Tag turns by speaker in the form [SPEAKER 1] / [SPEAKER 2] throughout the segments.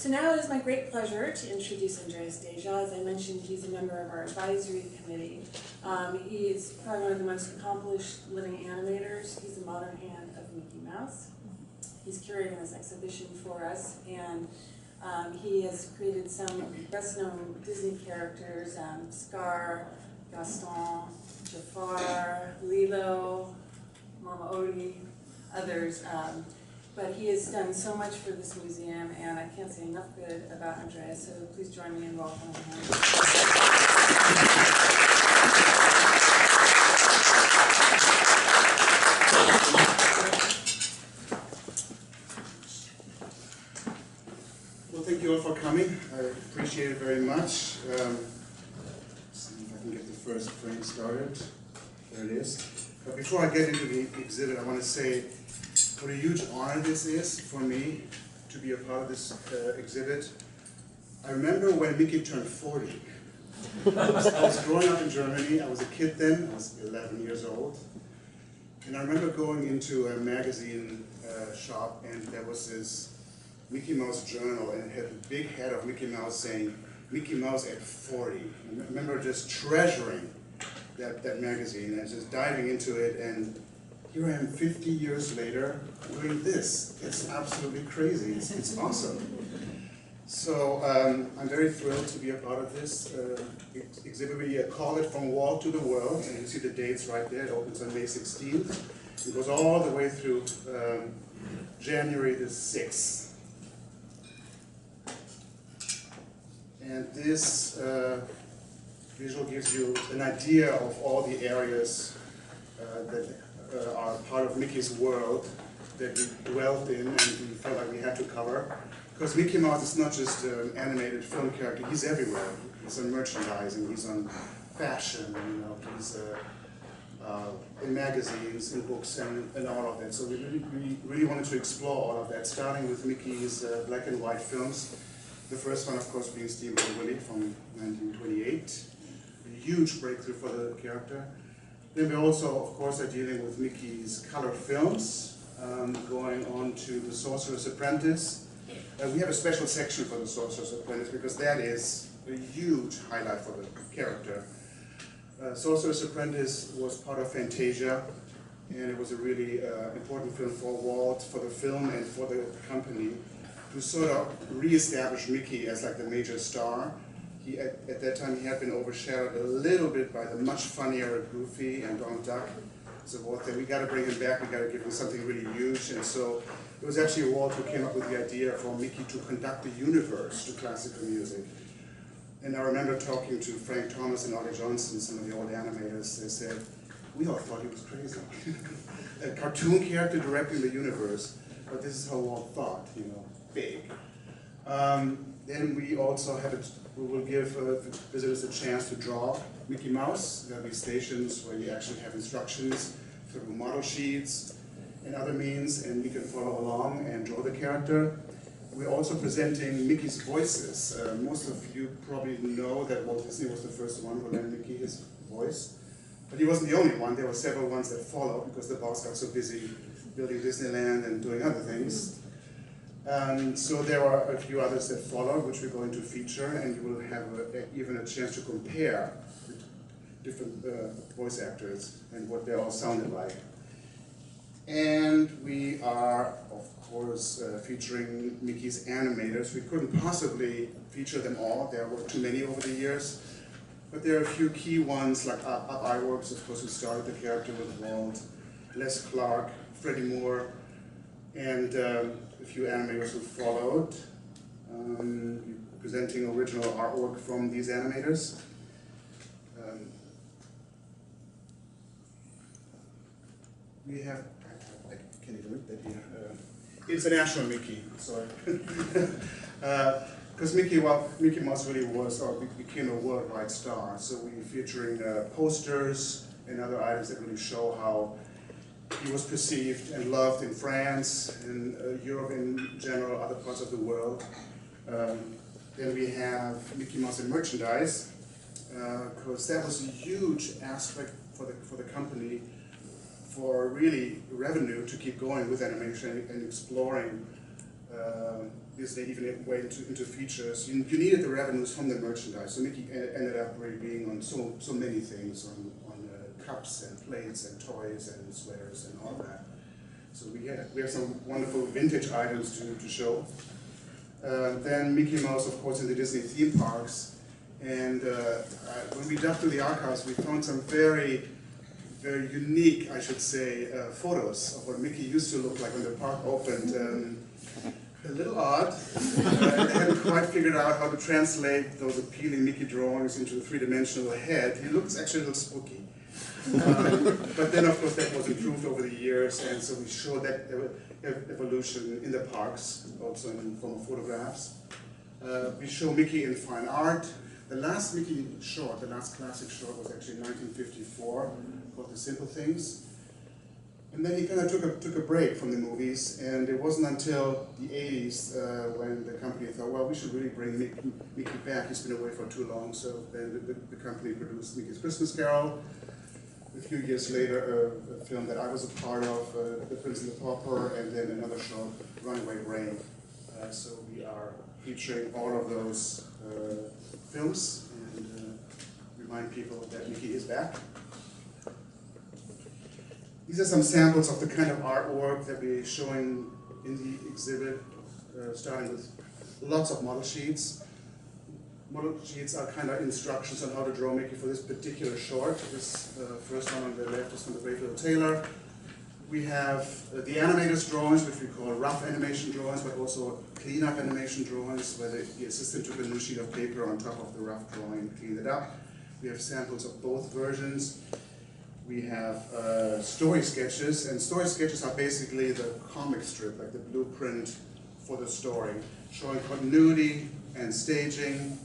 [SPEAKER 1] So now it is my great pleasure to introduce Andreas Deja. As I mentioned, he's a member of our advisory committee. He is probably one of the most accomplished living animators. He's the modern hand of Mickey Mouse. He's curating this exhibition for us, and he has created some best-known Disney characters, Scar, Gaston, Jafar, Lilo, Mama Odie, others. But he has done so much for this museum, and I can't say enough good about Andreas, so please join me in welcoming him.
[SPEAKER 2] Well, thank you all for coming. I appreciate it very much. See if I can get the first frame started. There it is. But before I get into the exhibit, I want to say what a huge honor this is for me to be a part of this exhibit. I remember when Mickey turned 40. I was growing up in Germany. I was a kid then. I was 11 years old. And I remember going into a magazine shop, and there was this Mickey Mouse journal, and it had a big head of Mickey Mouse saying, Mickey Mouse at 40. I remember just treasuring that magazine and just diving into it, and here I am 50 years later doing this. It's absolutely crazy. It's awesome. So I'm very thrilled to be a part of this exhibit. We call it From Walt to the World, and you see the dates right there. It opens on May 16th. It goes all the way through January the 6th. And this visual gives you an idea of all the areas that are part of Mickey's world that we dwelt in and we felt like we had to cover. Because Mickey Mouse is not just an animated film character, he's everywhere. He's on merchandising, he's on fashion, you know, he's in magazines, in books, and all of that. So we really wanted to explore all of that, starting with Mickey's black and white films. The first one, of course, being Steamboat Willie from 1928. A huge breakthrough for the character. Then we also, of course, are dealing with Mickey's color films, going on to The Sorcerer's Apprentice. We have a special section for The Sorcerer's Apprentice because that is a huge highlight for the character. Sorcerer's Apprentice was part of Fantasia, and it was a really important film for Walt, for the film, and for the company to sort of re-establish Mickey as like the major star. He, at that time, he had been overshadowed a little bit by the much funnier Goofy and Donald Duck. So Walt said, we got to bring him back, we got to give him something really huge. And so it was actually Walt who came up with the idea for Mickey to conduct the universe to classical music. And I remember talking to Frank Thomas and Ollie Johnson, some of the old animators. They said, we all thought he was crazy. A cartoon character directing the universe, but this is how Walt thought, you know, big. Then we also have we will give visitors a chance to draw Mickey Mouse. There'll be stations where you actually have instructions through model sheets and other means, and you can follow along and draw the character. We're also presenting Mickey's voices. Most of you probably know that Walt Disney was the first one who lent Mickey his voice. But he wasn't the only one. There were several ones that followed because the boss got so busy building Disneyland and doing other things. So there are a few others that followed, which we're going to feature, and you will have even a chance to compare the different voice actors and what they all sounded like. And we are, of course, featuring Mickey's animators. We couldn't possibly feature them all. There were too many over the years. But there are a few key ones, like Up Iwerks, of course, who started the character with Walt, Les Clark, Freddie Moore, and a few animators who followed, presenting original artwork from these animators. We have, I can't even read that here, International Mickey, sorry. Because Mickey Mouse really was, or became a worldwide star, so we're featuring posters and other items that really show how he was perceived and loved in France, in Europe in general, other parts of the world. Then we have Mickey Mouse in merchandise, because that was a huge aspect for the company, for really revenue to keep going with animation and exploring Disney even went into features. You needed the revenues from the merchandise, so Mickey ended up really being on so many things, on cups and plates and toys and sweaters and all that. So we have some wonderful vintage items to show. Then Mickey Mouse, of course, in the Disney theme parks. And when we dug through the archives, we found some very unique, I should say, photos of what Mickey used to look like when the park opened. A little odd. They hadn't quite figured out how to translate those appealing Mickey drawings into a three-dimensional head. He looks actually a little spooky. But then, of course, that was improved over the years, and so we showed that evolution in the parks, also in the form of photographs. We show Mickey in fine art. The last Mickey short, the last classic short, was actually in 1954, called The Simple Things. And then he kind of took a break from the movies, and it wasn't until the 80s when the company thought, well, we should really bring Mickey back. He's been away for too long, so then the company produced Mickey's Christmas Carol. A few years later, a film that I was a part of, The Prince and the Pauper, and then another short, Runaway Rain. So we are featuring all of those films and remind people that Mickey is back. These are some samples of the kind of artwork that we're showing in the exhibit, starting with lots of model sheets. Model sheets are kind of instructions on how to draw Mickey for this particular short. This first one on the left is from the Brave Little Tailor. We have the animator's drawings, which we call rough animation drawings, but also clean-up animation drawings, where the assistant took a new sheet of paper on top of the rough drawing and cleaned it up. We have samples of both versions. We have story sketches, and story sketches are basically the comic strip, like the blueprint for the story, showing continuity and staging.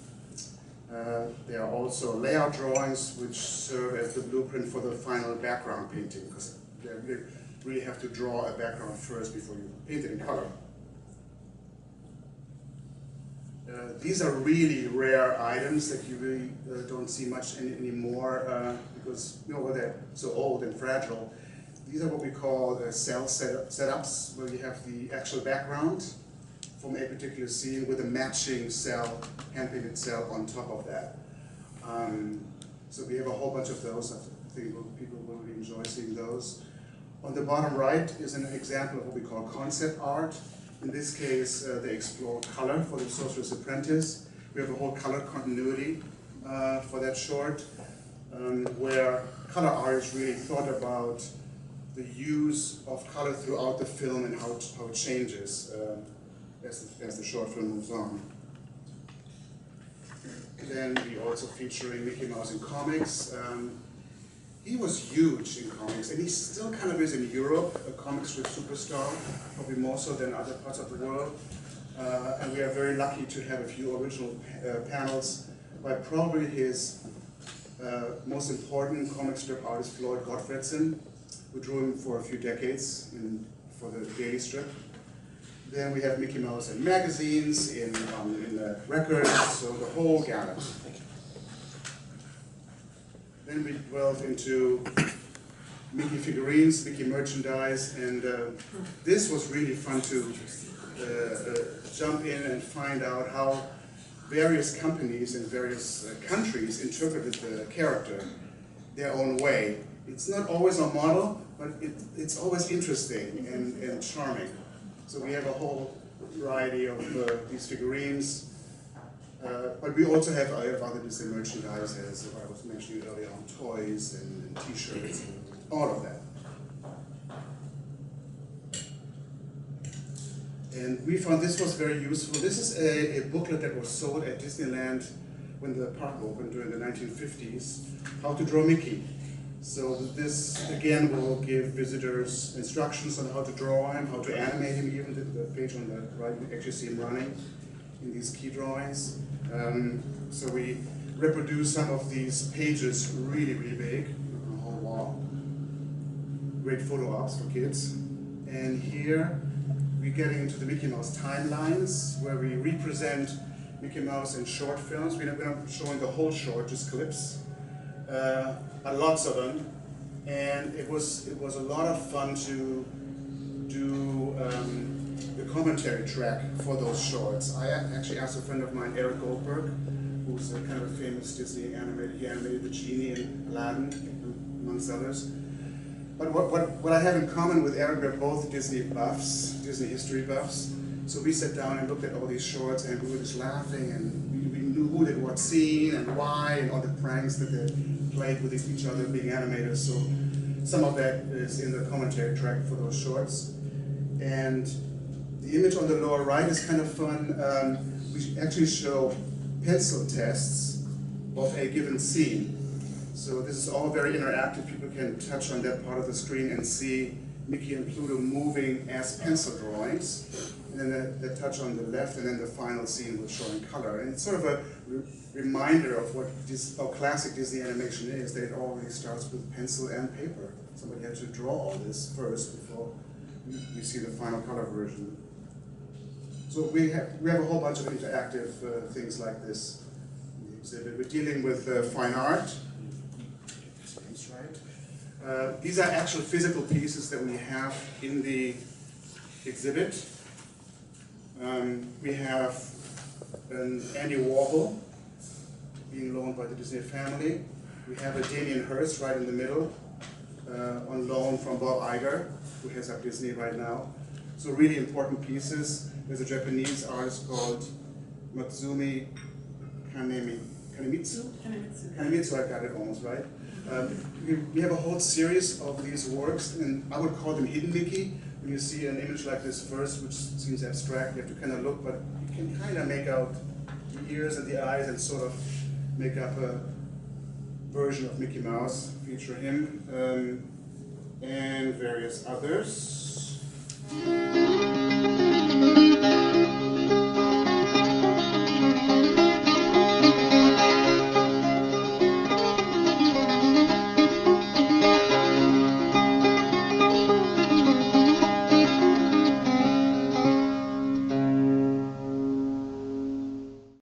[SPEAKER 2] There are also layout drawings, which serve as the blueprint for the final background painting, because you really have to draw a background first before you paint it in color. These are really rare items that you really don't see much anymore because they're so old and fragile. These are what we call cell setups, where you have the actual background from a particular scene with a matching cell, hand-painted cell on top of that. So we have a whole bunch of those. I think people will really enjoy seeing those. On the bottom right is an example of what we call concept art. In this case, they explore color for the Sorcerer's Apprentice. We have a whole color continuity for that short, where color artists really thought about the use of color throughout the film and how it changes as the short film moves on. Then we also featuring Mickey Mouse in comics. He was huge in comics, and he still kind of is in Europe, a comic strip superstar, probably more so than other parts of the world. And we are very lucky to have a few original panels by probably his most important comic strip artist, Floyd Gottfredson, who drew him for a few decades for the daily strip. Then we have Mickey Mouse in magazines, in records, so the whole gamut. Then we delve into Mickey figurines, Mickey merchandise, and this was really fun to jump in and find out how various companies in various countries interpreted the character their own way. It's not always a model, but it's always interesting and charming. So we have a whole variety of these figurines. But we also have other Disney merchandise, as I was mentioning earlier on, toys and t-shirts and all of that. And we found this was very useful. This is a booklet that was sold at Disneyland when the park opened during the 1950s, how to draw Mickey. So this, again, will give visitors instructions on how to draw him, how to animate him, even the page on the right, you can actually see him running in these key drawings. So we reproduce some of these pages really, really big on the whole wall. Great photo ops for kids. And here we're getting into the Mickey Mouse timelines, where we represent Mickey Mouse in short films. We're not showing the whole short, just clips, but lots of them. And it was a lot of fun to do the commentary track for those shorts. I actually asked a friend of mine, Eric Goldberg, who's a kind of a famous Disney animator. He animated the genie in Aladdin, amongst others. But what I have in common with Eric, we're both Disney buffs, Disney history buffs. So we sat down and looked at all these shorts, and we were just laughing, and we knew who did what scene and why, and all the pranks that they played with each other being animators. So some of that is in the commentary track for those shorts. And the image on the lower right is kind of fun. We actually show pencil tests of a given scene. So this is all very interactive. People can touch on that part of the screen and see Mickey and Pluto moving as pencil drawings. And then they touch on the left, and then the final scene will show in color. And it's sort of a reminder of how classic Disney animation is, that it already starts with pencil and paper. Somebody had to draw all this first before we see the final color version. So we have a whole bunch of interactive things like this in the exhibit. We're dealing with fine art. These are actual physical pieces that we have in the exhibit. We have an Andy Warhol being loaned by the Disney family. We have a Damien Hirst right in the middle, on loan from Bob Iger, who heads up Disney right now. So really important pieces. There's a Japanese artist called Matsumi Kanemitsu? Kanemitsu, I got it almost right. We have a whole series of these works, and I would call them hidden Mickey. When you see an image like this first, which seems abstract, you have to kind of look, but you can kind of make out the ears and the eyes and sort of make up a version of Mickey Mouse, feature him, and various others.